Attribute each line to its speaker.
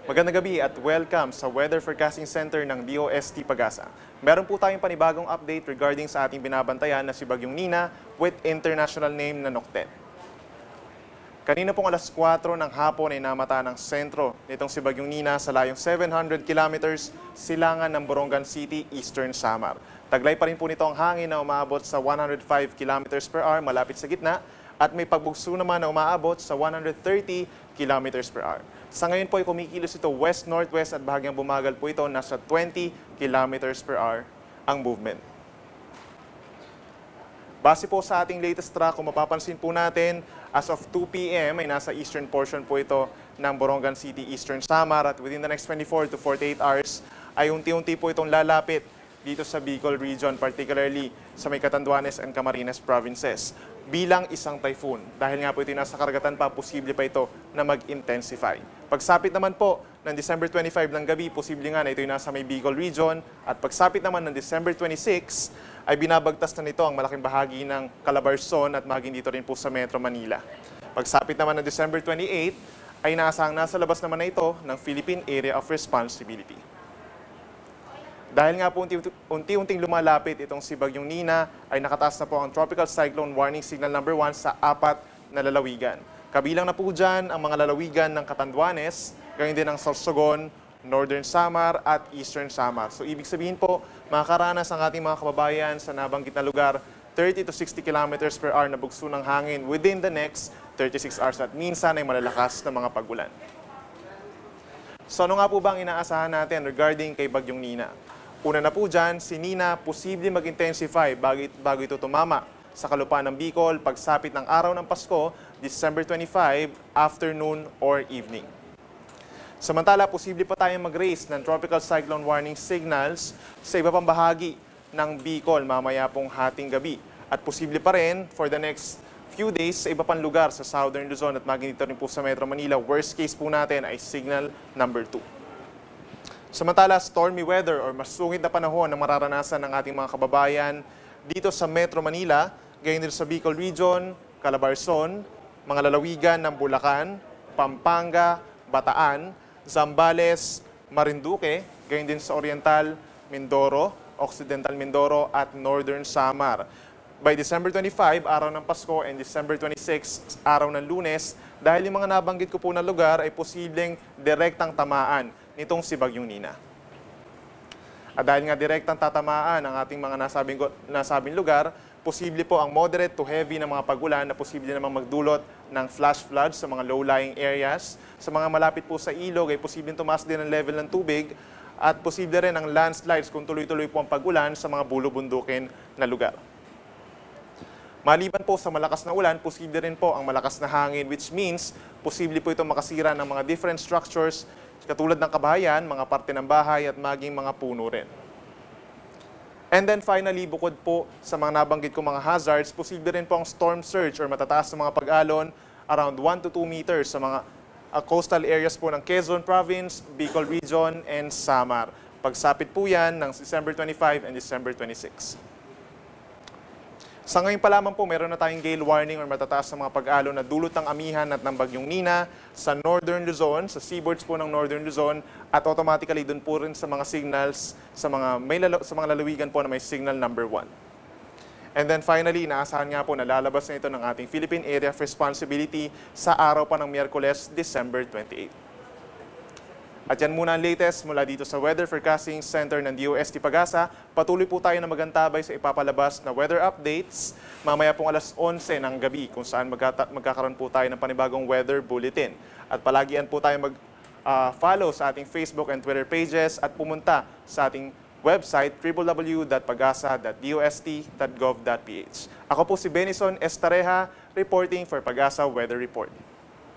Speaker 1: Magandang gabi at welcome sa Weather Forecasting Center ng DOST Pag-asa. Meron po tayong panibagong update regarding sa ating binabantayan na si Bagyong Nina with international name na Noctet. Kanina pong alas 4 ng hapon ay namata ng sentro nitong si Bagyong Nina sa layong 700 kilometers silangan ng Borongan City, Eastern Samar. Taglay pa rin po nito ang hangin na umaabot sa 105 kilometers per hour malapit sa gitna at may pagbugso naman na umaabot sa 130 kilometers per hour. Sa ngayon po ay kumikilos ito west-northwest at bahagyang bumagal po ito nasa 20 kilometers per hour ang movement. Base po sa ating latest track, kung mapapansin po natin, as of 2 p.m. ay nasa eastern portion po ito ng Borongan City, Eastern Samar at within the next 24 to 48 hours ay unti-unti po itong lalapit dito sa Bicol region, particularly sa may Catanduanes and Camarines provinces bilang isang typhoon. Dahil nga po ito nasa karagatan pa, posible pa ito na mag-intensify. Pagsapit naman po ng December 25 ng gabi, posible nga na ito nasa may Bicol region at pagsapit naman ng December 26 ay binabagtas na nito ang malaking bahagi ng Calabarzon at maging dito rin po sa Metro Manila. Pagsapit naman ng December 28 ay naasahang nasa labas naman na ito ng Philippine Area of Responsibility. Dahil nga po unti-unting lumalapit itong si Bagyong Nina, ay nakataas na po ang Tropical Cyclone Warning Signal number 1 sa 4 na lalawigan. Kabilang na po dyan ang mga lalawigan ng Catanduanes, gayon din ang Sorsogon, Northern Samar at Eastern Samar. So ibig sabihin po, makakaranas ang ating mga kababayan sa nabanggit na lugar 30 to 60 kilometers per hour na bugso ng hangin within the next 36 hours at minsan ay malalakas na mga pagulan. So ano nga po ba ang inaasahan natin regarding kay Bagyong Nina? Una na po dyan, si Nina posible mag-intensify bago ito tumama sa kalupaan ng Bicol pagsapit ng araw ng Pasko, December 25, afternoon or evening. Samantala, posible pa tayong mag-raise ng tropical cyclone warning signals sa iba pang bahagi ng Bicol mamaya pong hating gabi. At posible pa rin for the next few days sa iba pang lugar sa Southern Luzon at maging dito rin po sa Metro Manila. Worst case po natin ay signal number 2. Samantala, stormy weather or masungit na panahon ang mararanasan ng ating mga kababayan dito sa Metro Manila, gayon din sa Bicol Region, Calabarzon, mga lalawigan ng Bulacan, Pampanga, Bataan, Zambales, Marinduque, gayon din sa Oriental, Mindoro, Occidental Mindoro at Northern Samar. By December 25, araw ng Pasko, and December 26, araw ng Lunes, dahil yung mga nabanggit ko po na lugar ay posibleng direktang tamaan nitong si Bagyong Nina. At dahil nga direktang tatamaan ang ating mga nasabing lugar, posible po ang moderate to heavy na mga pagulan na posible namang magdulot ng flash floods sa mga low-lying areas. Sa mga malapit po sa ilog ay posibleng tumaas din ang level ng tubig at posible rin ang landslides kung tuloy-tuloy po ang pagulan sa mga bulubundukin na lugar. Maliban po sa malakas na ulan, posible rin po ang malakas na hangin, which means posible po ito makasira ng mga different structures katulad ng kabahayan, mga parte ng bahay at maging mga puno rin. And then finally, bukod po sa mga nabanggit ko mga hazards, posible rin po ang storm surge or matataas na mga pag-alon around 1 to 2 meters sa mga coastal areas po ng Quezon Province, Bicol Region, and Samar. Pagsapit po yan ng December 25 and December 26. Sa ngayon pa lamang po, meron na tayong gale warning or matataas na mga pag-alon na dulot ng amihan at ng Bagyong Nina sa Northern Luzon, sa seaboards po ng Northern Luzon at automatically dun po rin sa mga signals sa mga lalawigan po na may signal number 1. And then finally, inaasahan nga po na lalabas na ito ng ating Philippine Area of Responsibility sa araw pa ng Miyerkules, December 28. At yan muna ang latest mula dito sa Weather Forecasting Center ng DOST Pag-asa. Patuloy po tayo na magantabay sa ipapalabas na weather updates mamaya pong alas 11 ng gabi kung saan magkakaroon po tayo ng panibagong weather bulletin. At palagian po tayo mag-follow sa ating Facebook and Twitter pages at pumunta sa ating website www.pagasa.dost.gov.ph. Ako po si Benison Estareja reporting for Pag-asa Weather Report.